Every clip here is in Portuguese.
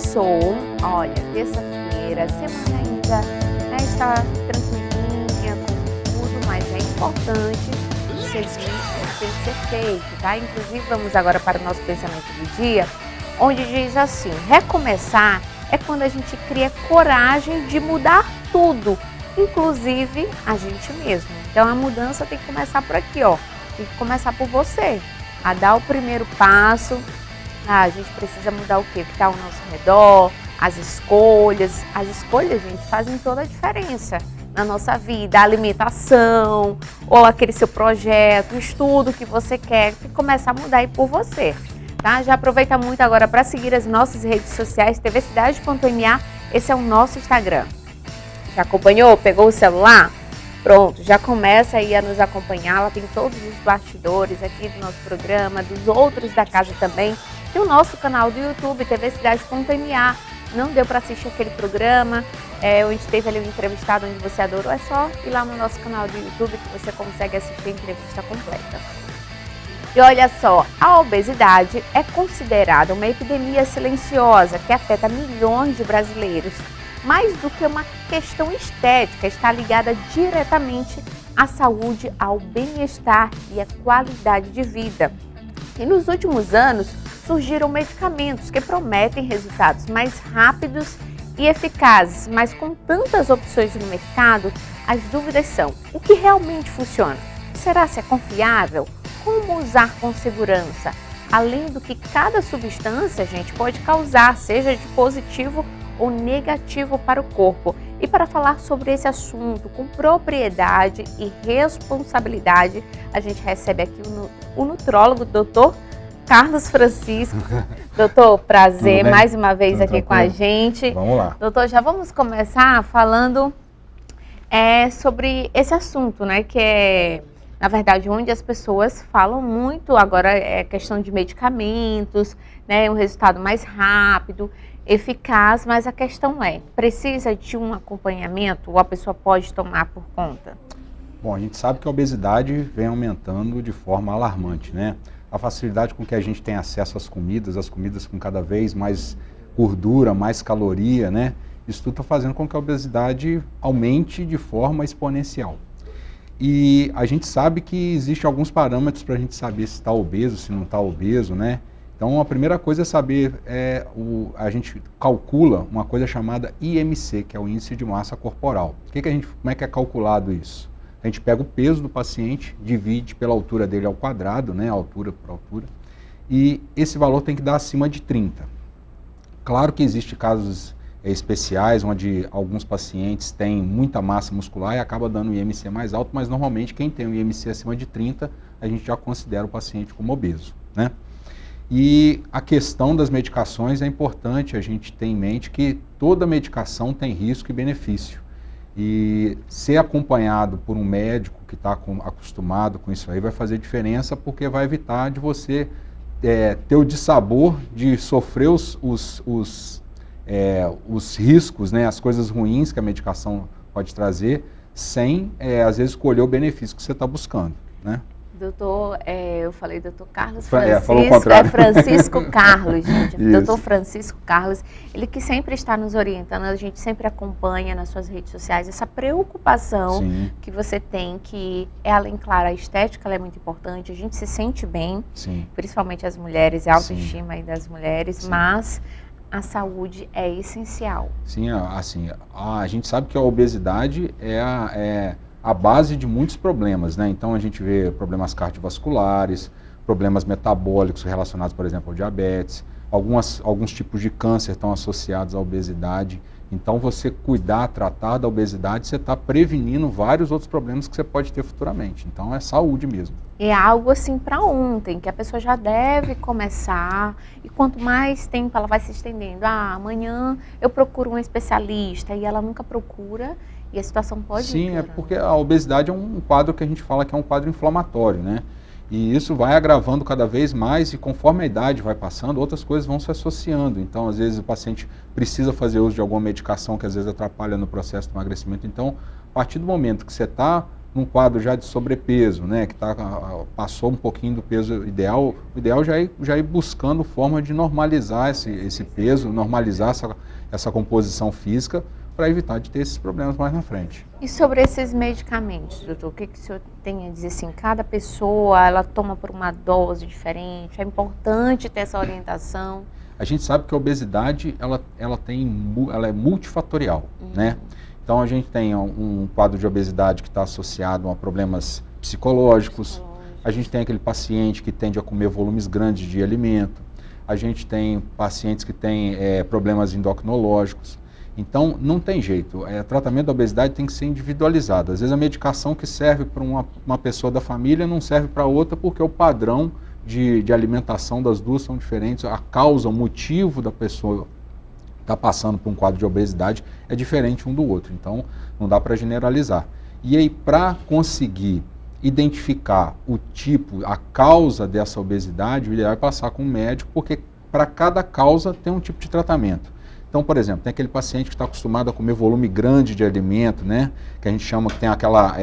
começou, olha, terça-feira, a semana ainda, né, está tranquilinha com tudo, mas é importante seguir o que tem que ser feito, tá? Inclusive, vamos agora para o nosso pensamento do dia, onde diz assim: recomeçar é quando a gente cria coragem de mudar tudo, inclusive a gente mesmo. Então a mudança tem que começar por aqui, ó. Tem que começar por você, a dar o primeiro passo. A gente precisa mudar o quê? O que está ao nosso redor, as escolhas. As escolhas, gente, fazem toda a diferença na nossa vida. A alimentação, ou aquele seu projeto, o estudo que você quer, tem que começar a mudar aí por você. Tá? Já aproveita muito agora para seguir as nossas redes sociais, tvcidade.ma, esse é o nosso Instagram. Já acompanhou? Pegou o celular? Pronto, já começa aí a nos acompanhar, lá tem todos os bastidores aqui do nosso programa, dos outros da casa também. Tem o nosso canal do YouTube, tvcidade.ma. Não deu para assistir aquele programa, onde teve ali um entrevistado onde você adorou, é só ir lá no nosso canal do YouTube que você consegue assistir a entrevista completa. E olha só, a obesidade é considerada uma epidemia silenciosa que afeta milhões de brasileiros. Mais do que uma questão estética, está ligada diretamente à saúde, ao bem-estar e à qualidade de vida. E nos últimos anos surgiram medicamentos que prometem resultados mais rápidos e eficazes, mas com tantas opções no mercado, as dúvidas são: o que realmente funciona? Será se é confiável? Como usar com segurança? Além do que cada substância, gente, pode causar, seja de positivo ou negativo para o corpo. E para falar sobre esse assunto com propriedade e responsabilidade, a gente recebe aqui o nutrólogo, doutor Carlos Francisco. Doutor, prazer mais uma vez aqui com a gente. Vamos lá. Doutor, já vamos começar falando sobre esse assunto, né, que é, na verdade, onde as pessoas falam muito agora, é questão de medicamentos, né, um resultado mais rápido, eficaz, mas a questão é, precisa de um acompanhamento ou a pessoa pode tomar por conta? Bom, a gente sabe que a obesidade vem aumentando de forma alarmante, né? A facilidade com que a gente tem acesso às comidas com cada vez mais gordura, mais caloria, né? Isso tudo está fazendo com que a obesidade aumente de forma exponencial. E a gente sabe que existem alguns parâmetros para a gente saber se está obeso, se não está obeso, né? Então, a primeira coisa é saber, a gente calcula uma coisa chamada IMC, que é o Índice de Massa Corporal. Como é que é calculado isso? A gente pega o peso do paciente, divide pela altura dele ao quadrado, né, altura por altura, e esse valor tem que dar acima de 30. Claro que existem casos especiais, onde alguns pacientes têm muita massa muscular e acaba dando um IMC mais alto, mas normalmente quem tem um IMC acima de 30, a gente já considera o paciente como obeso, né? E a questão das medicações é importante a gente ter em mente que toda medicação tem risco e benefício. E ser acompanhado por um médico que está acostumado com isso aí vai fazer diferença, porque vai evitar de você ter o dissabor de sofrer os riscos, né, as coisas ruins que a medicação pode trazer, sem, às vezes, escolher o benefício que você está buscando, né? Doutor, eu falei doutor Carlos Francisco, falou o contrário. Francisco Carlos, gente. Doutor Isso. Francisco Carlos, ele que sempre está nos orientando, a gente sempre acompanha nas suas redes sociais essa preocupação Sim. que você tem, que é além, claro, a estética ela é muito importante, a gente se sente bem, Sim. principalmente as mulheres, a autoestima aí das mulheres, Sim. mas a saúde é essencial. Sim, assim, a gente sabe que a obesidade é a base de muitos problemas, né? Então a gente vê problemas cardiovasculares, problemas metabólicos relacionados, por exemplo, ao diabetes, alguns tipos de câncer estão associados à obesidade. Então você tratar da obesidade, você está prevenindo vários outros problemas que você pode ter futuramente. Então é saúde mesmo. É algo assim para ontem, que a pessoa já deve começar, e quanto mais tempo ela vai se estendendo, amanhã eu procuro um especialista, e ela nunca procura, e a situação pode ir Sim, piorando. é porque a obesidade é um quadro que a gente fala que é um quadro inflamatório, né? E isso vai agravando cada vez mais, e conforme a idade vai passando, outras coisas vão se associando. Então, às vezes, o paciente precisa fazer uso de alguma medicação que às vezes atrapalha no processo de emagrecimento. Então, a partir do momento que você está num quadro já de sobrepeso, né, que passou um pouquinho do peso ideal, o ideal já ir buscando forma de normalizar esse peso, normalizar essa composição física, para evitar de ter esses problemas mais na frente. E sobre esses medicamentos, doutor, o que o senhor tem a dizer assim? Cada pessoa, ela toma por uma dose diferente, é importante ter essa orientação? A gente sabe que a obesidade, ela é multifatorial, né? Então a gente tem um quadro de obesidade que está associado a problemas psicológicos, a gente tem aquele paciente que tende a comer volumes grandes de alimento, a gente tem pacientes que têm problemas endocrinológicos. Então, não tem jeito. O tratamento da obesidade tem que ser individualizado. Às vezes, a medicação que serve para uma pessoa da família não serve para outra porque o padrão de alimentação das duas são diferentes. A causa, o motivo da pessoa estar passando por um quadro de obesidade é diferente um do outro. Então, não dá para generalizar. E aí, para conseguir identificar o tipo, a causa dessa obesidade, o ideal é passar com um médico, porque para cada causa tem um tipo de tratamento. Então, por exemplo, tem aquele paciente que está acostumado a comer volume grande de alimento, né? Que a gente chama que tem aquela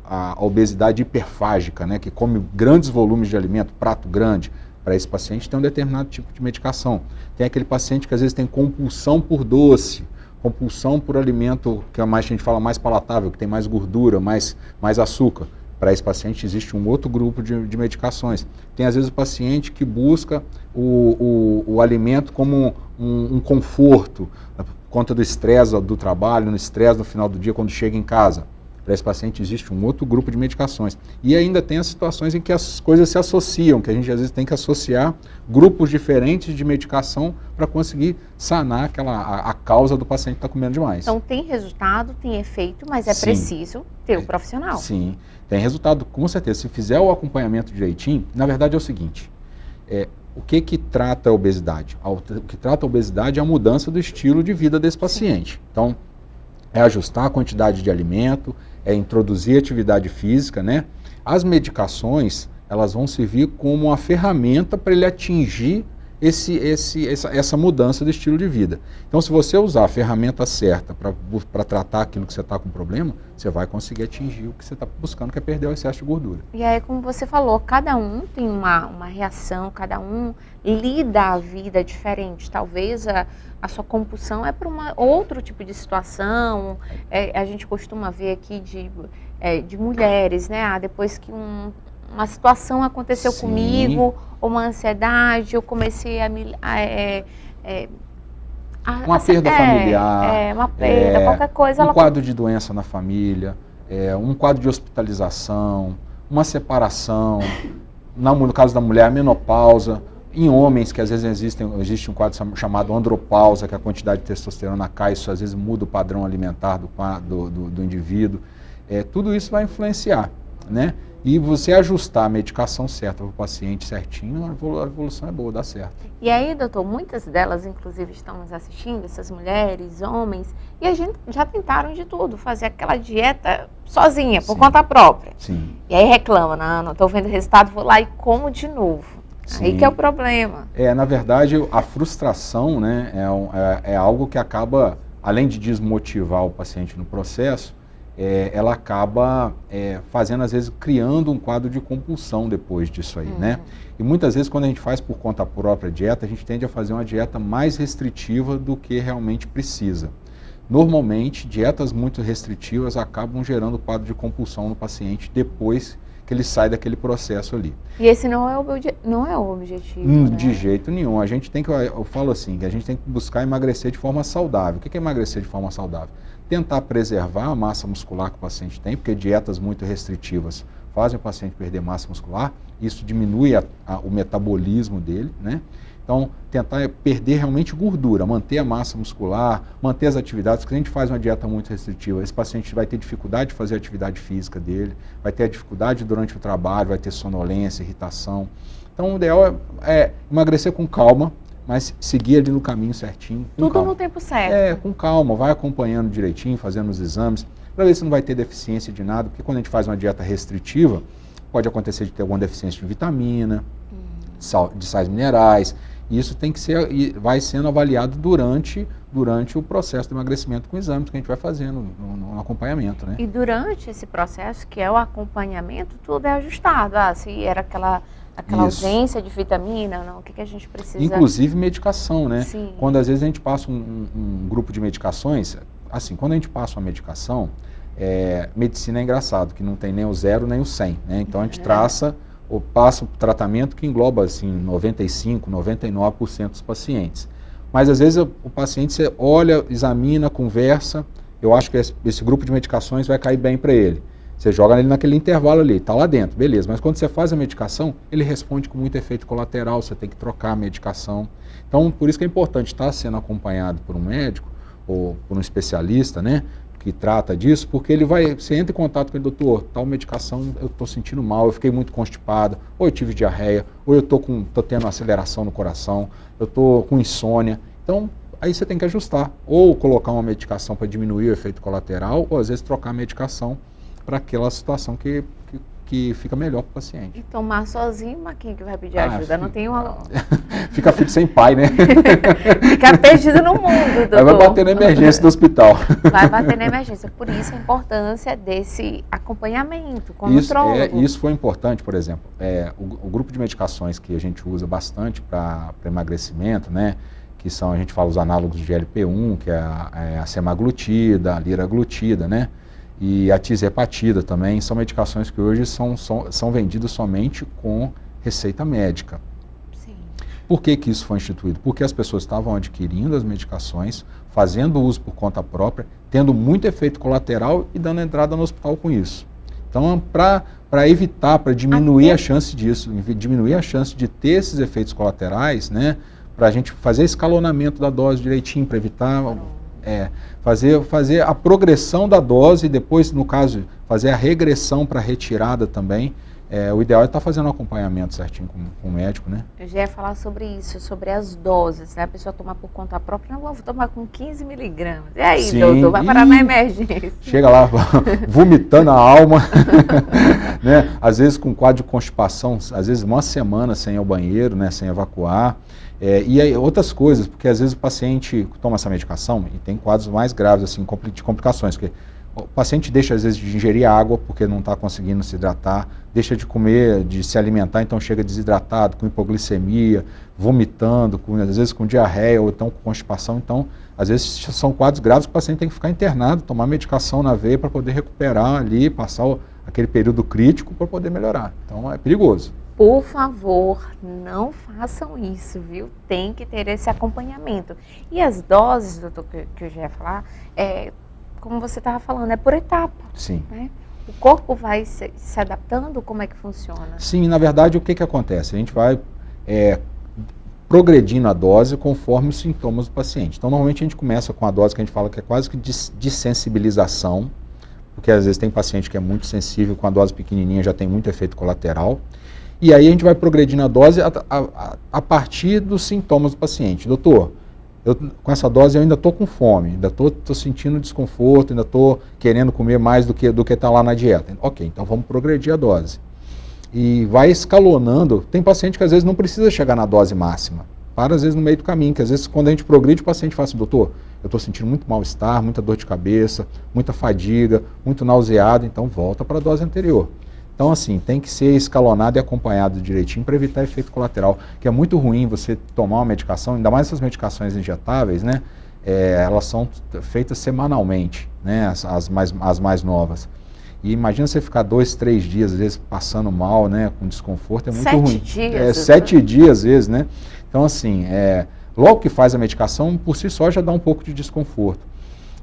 a obesidade hiperfágica, né? Que come grandes volumes de alimento, prato grande. Para esse paciente tem um determinado tipo de medicação. Tem aquele paciente que às vezes tem compulsão por doce, compulsão por alimento que a gente fala mais palatável, que tem mais gordura, mais açúcar. Para esse paciente existe um outro grupo de medicações. Tem às vezes o paciente que busca o alimento como um conforto, por conta do estresse do trabalho, no estresse no final do dia quando chega em casa. Para esse paciente existe um outro grupo de medicações. E ainda tem as situações em que as coisas se associam, que a gente às vezes tem que associar grupos diferentes de medicação para conseguir sanar a causa do paciente que está comendo demais. Então tem resultado, tem efeito, mas é Sim. preciso ter o profissional. Sim, tem resultado com certeza. Se fizer o acompanhamento direitinho, na verdade é o seguinte, o que trata a obesidade? O que trata a obesidade é a mudança do estilo de vida desse paciente. Sim. Então, é ajustar a quantidade de alimento, é introduzir atividade física, né? As medicações, elas vão servir como uma ferramenta para ele atingir essa mudança do estilo de vida. Então, se você usar a ferramenta certa para tratar aquilo que você está com problema, você vai conseguir atingir o que você está buscando, que é perder o excesso de gordura. E aí, como você falou, cada um tem uma reação, cada um lida a vida diferente. Talvez a sua compulsão é para outro tipo de situação. A gente costuma ver aqui de mulheres, né? Depois que uma situação aconteceu Sim. comigo, ou uma ansiedade, eu comecei uma perda familiar, uma perda, qualquer coisa. Um quadro de doença na família, um quadro de hospitalização, uma separação, no caso da mulher, a menopausa. Em homens, que às vezes existe um quadro chamado andropausa, que a quantidade de testosterona cai, isso às vezes muda o padrão alimentar do indivíduo. Tudo isso vai influenciar, né? E você ajustar a medicação certa para o paciente certinho, a evolução é boa, dá certo. E aí, doutor, muitas delas, inclusive, estão nos assistindo, essas mulheres, homens, e a gente já tentaram de tudo, fazer aquela dieta sozinha, por Sim. conta própria. Sim. E aí reclama, não estou vendo resultado, vou lá e como de novo. Sim. Aí que é o problema. Na verdade, a frustração, né, é algo que acaba, além de desmotivar o paciente no processo, ela acaba fazendo, às vezes, criando um quadro de compulsão depois disso aí, né? E muitas vezes, quando a gente faz por conta própria a dieta, a gente tende a fazer uma dieta mais restritiva do que realmente precisa. Normalmente, dietas muito restritivas acabam gerando quadro de compulsão no paciente depois que ele sai daquele processo ali. E esse não é o objetivo, né? De jeito nenhum. Eu falo assim, que a gente tem que buscar emagrecer de forma saudável. O que é emagrecer de forma saudável? Tentar preservar a massa muscular que o paciente tem, porque dietas muito restritivas fazem o paciente perder massa muscular, isso diminui o metabolismo dele, né? Então, tentar perder realmente gordura, manter a massa muscular, manter as atividades, porque a gente faz uma dieta muito restritiva, esse paciente vai ter dificuldade de fazer a atividade física dele, vai ter dificuldade durante o trabalho, vai ter sonolência, irritação. Então, o ideal é emagrecer com calma, mas seguir ali no caminho certinho. Tudo calma. no tempo certo. Com calma, vai acompanhando direitinho, fazendo os exames, para ver se não vai ter deficiência de nada, porque quando a gente faz uma dieta restritiva, pode acontecer de ter alguma deficiência de vitamina, de sais minerais, e isso tem que ser, vai sendo avaliado durante durante o processo de emagrecimento com exames que a gente vai fazendo no acompanhamento, né? E durante esse processo, que é o acompanhamento, tudo é ajustado. Se era aquela ausência de vitamina, não, o que a gente precisa... Inclusive medicação, né? Sim. Quando às vezes a gente passa um grupo de medicações, assim, quando a gente passa uma medicação, medicina é engraçado, que não tem nem o 0 nem o 100, né? Então a gente traça ou passa um tratamento que engloba, assim, 95, 99% dos pacientes. Mas às vezes o paciente, você olha, examina, conversa, eu acho que esse grupo de medicações vai cair bem para ele. Você joga ele naquele intervalo ali, está lá dentro, beleza. Mas quando você faz a medicação, ele responde com muito efeito colateral, você tem que trocar a medicação. Então, por isso que é importante estar sendo acompanhado por um médico ou por um especialista, né, que trata disso, porque você entra em contato com ele, doutor, tal medicação eu estou sentindo mal, eu fiquei muito constipado, ou eu tive diarreia, ou eu estou tendo aceleração no coração, eu estou com insônia. Então, aí você tem que ajustar, ou colocar uma medicação para diminuir o efeito colateral, ou às vezes trocar a medicação para aquela situação que fica melhor para o paciente. E tomar sozinho, Marquinhos, que vai pedir ajuda, não tem uma... Fica filho sem pai, né? Fica perdido no mundo, doutor. Vai bater na emergência do hospital. Vai bater na emergência, por isso a importância desse acompanhamento com o nutrólogo. Isso foi importante, por exemplo, o grupo de medicações que a gente usa bastante para emagrecimento, né? Que são, a gente fala os análogos de GLP-1, que é a semaglutida, a liraglutida, né? E a tirzepatida também, são medicações que hoje são vendidas somente com receita médica. Sim. Por que isso foi instituído? Porque as pessoas estavam adquirindo as medicações, fazendo uso por conta própria, tendo muito efeito colateral e dando entrada no hospital com isso. Então, para evitar, para diminuir a chance disso, diminuir a chance de ter esses efeitos colaterais, né? Para a gente fazer escalonamento da dose direitinho, para evitar... fazer a progressão da dose e depois, no caso, fazer a regressão para retirada também. O ideal é estar fazendo um acompanhamento certinho com o médico, né? Eu já ia falar sobre isso, sobre as doses, né? A pessoa tomar por conta própria, não, vou tomar com 15 miligramas. E aí, Sim, doutor, vai parar na emergência. Chega lá, vomitando a alma, né? Às vezes com quadro de constipação, às vezes uma semana sem ir ao banheiro, né? Sem evacuar. E aí, outras coisas, porque às vezes o paciente toma essa medicação e tem quadros mais graves, assim, de complicações, porque o paciente deixa às vezes de ingerir água porque não está conseguindo se hidratar, deixa de comer, de se alimentar, então chega desidratado, com hipoglicemia, vomitando, às vezes com diarreia ou então com constipação. Então, às vezes são quadros graves que o paciente tem que ficar internado, tomar medicação na veia para poder recuperar ali, passar aquele período crítico para poder melhorar. Então, é perigoso. Por favor, não façam isso, viu? Tem que ter esse acompanhamento. E as doses, doutor, que eu já ia falar, como você estava falando, é por etapa. Sim. Né? O corpo vai se adaptando, como é que funciona? Sim, na verdade, o que acontece? A gente vai progredindo a dose conforme os sintomas do paciente. Então, normalmente a gente começa com a dose que a gente fala que é quase que de sensibilização, porque às vezes tem paciente que é muito sensível, com a dose pequenininha já tem muito efeito colateral. E aí a gente vai progredindo a dose a partir dos sintomas do paciente. Doutor, com essa dose eu ainda estou com fome, ainda estou sentindo desconforto, ainda estou querendo comer mais do que está lá na dieta. Ok, então vamos progredir a dose. E vai escalonando. Tem paciente que às vezes não precisa chegar na dose máxima. Para às vezes no meio do caminho, que às vezes quando a gente progride o paciente fala assim, doutor, eu estou sentindo muito mal-estar, muita dor de cabeça, muita fadiga, muito nauseado, então volta para a dose anterior. Então, assim, tem que ser escalonado e acompanhado direitinho para evitar efeito colateral, que é muito ruim você tomar uma medicação, ainda mais essas medicações injetáveis, né? Elas são feitas semanalmente, né? As mais novas. E imagina você ficar 2, 3 dias, às vezes, passando mal, né? Com desconforto, é muito ruim. 7 dias. 7 dias, às vezes, né? Então, assim, logo que faz a medicação, por si só já dá um pouco de desconforto.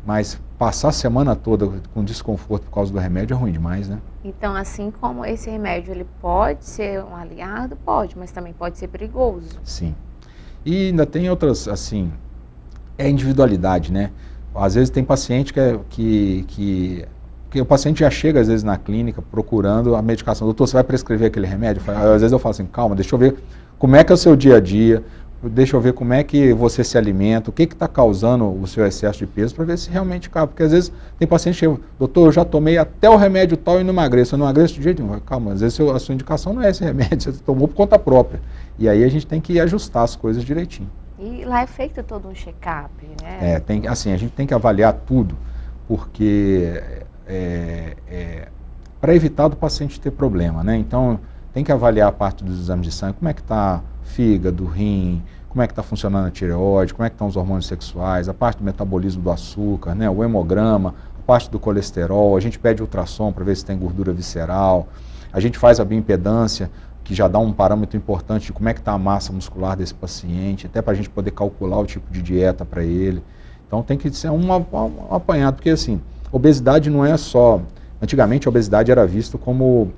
Mas passar a semana toda com desconforto por causa do remédio é ruim demais, né? Então, assim como esse remédio ele pode ser um aliado, pode, mas também pode ser perigoso. Sim. E ainda tem outras, assim, individualidade, né? Às vezes tem paciente que o paciente já chega, às vezes, na clínica procurando a medicação. Doutor, você vai prescrever aquele remédio? Às vezes eu falo assim, calma, deixa eu ver como é que é o seu dia a dia, deixa eu ver como é que você se alimenta, o que está causando o seu excesso de peso, para ver se realmente cabe. Porque às vezes tem paciente que chega, doutor, eu já tomei até o remédio tal e não emagreço. Eu não emagreço de jeito nenhum. Calma, às vezes a sua indicação não é esse remédio, você tomou por conta própria. E aí a gente tem que ajustar as coisas direitinho. E lá é feito todo um check-up, né? Assim, a gente tem que avaliar tudo, porque para evitar do paciente ter problema, né? Então, tem que avaliar a parte dos exames de sangue, como é que está fígado, rim, como é que está funcionando a tireoide, como é que estão os hormônios sexuais, a parte do metabolismo do açúcar, né? O hemograma, a parte do colesterol, a gente pede ultrassom para ver se tem gordura visceral, a gente faz a bioimpedância, que já dá um parâmetro importante de como é que está a massa muscular desse paciente, até para a gente poder calcular o tipo de dieta para ele. Então tem que ser um apanhado, porque assim, obesidade não é só... Antigamente a obesidade era vista como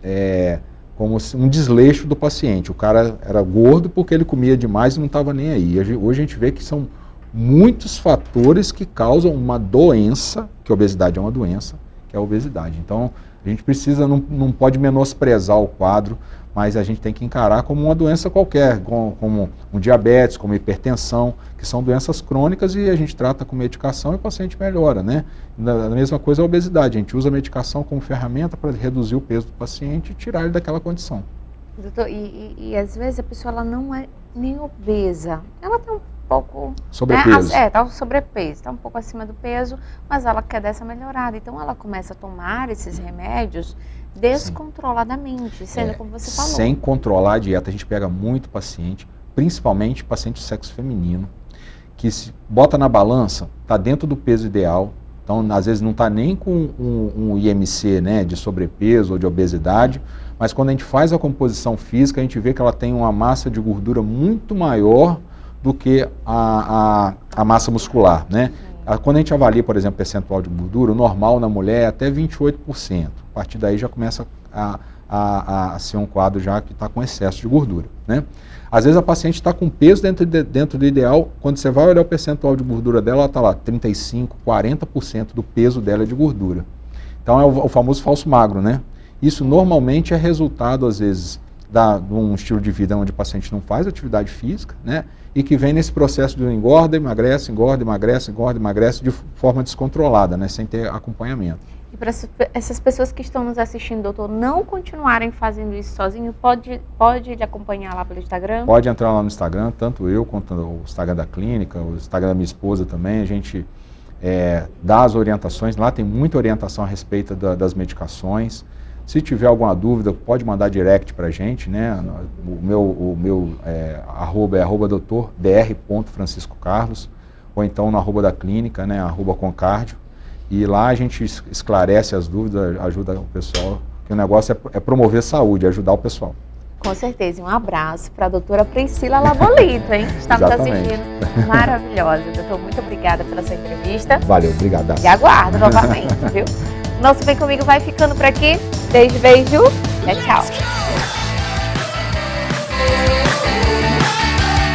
um desleixo do paciente. O cara era gordo porque ele comia demais e não estava nem aí. Hoje a gente vê que são muitos fatores que causam uma doença, que a obesidade é uma doença, que é a obesidade. Então a gente precisa, não pode menosprezar o quadro, mas a gente tem que encarar como uma doença qualquer, como um diabetes, como hipertensão, que são doenças crônicas e a gente trata com medicação e o paciente melhora, né? A mesma coisa é a obesidade, a gente usa a medicação como ferramenta para reduzir o peso do paciente e tirar ele daquela condição. Doutor, e às vezes a pessoa ela não é nem obesa, ela tem um pouco... Sobrepeso. Está um sobrepeso, está um pouco acima do peso, mas ela quer dessa melhorada, então ela começa a tomar esses remédios descontroladamente, sendo como você falou. Sem controlar a dieta, a gente pega muito paciente, principalmente paciente de sexo feminino, que se bota na balança, está dentro do peso ideal, então às vezes não está nem com um IMC, né, de sobrepeso ou de obesidade, mas quando a gente faz a composição física, a gente vê que ela tem uma massa de gordura muito maior do que a massa muscular, né? Quando a gente avalia, por exemplo, percentual de gordura, o normal na mulher é até 28%. A partir daí já começa a ser um quadro já que está com excesso de gordura, né? Às vezes a paciente está com peso dentro do ideal, quando você vai olhar o percentual de gordura dela, ela está lá 35%, 40% do peso dela é de gordura. Então é o famoso falso magro, né? Isso normalmente é resultado, às vezes, de um estilo de vida onde o paciente não faz atividade física, né? E que vem nesse processo de engorda, emagrece, engorda, emagrece, engorda, emagrece de forma descontrolada, né? Sem ter acompanhamento. E para essas pessoas que estão nos assistindo, doutor, não continuarem fazendo isso sozinho, pode lhe acompanhar lá pelo Instagram? Pode entrar lá no Instagram, tanto eu quanto o Instagram da clínica, o Instagram da minha esposa também, a gente dá as orientações, lá tem muita orientação a respeito das medicações. Se tiver alguma dúvida, pode mandar direct para a gente, né? O meu arroba é @dr.franciscocarlos, ou então no arroba da clínica, né? @concardio. E lá a gente esclarece as dúvidas, ajuda o pessoal, que o negócio é promover saúde, ajudar o pessoal. Com certeza. Um abraço para a doutora Priscila Labolito, hein? Está nos assistindo. Maravilhosa. Doutor, muito obrigada pela sua entrevista. Valeu, obrigado. E aguardo novamente, viu? Nosso Vem Comigo vai ficando por aqui. Beijo, beijo. Tchau, tchau.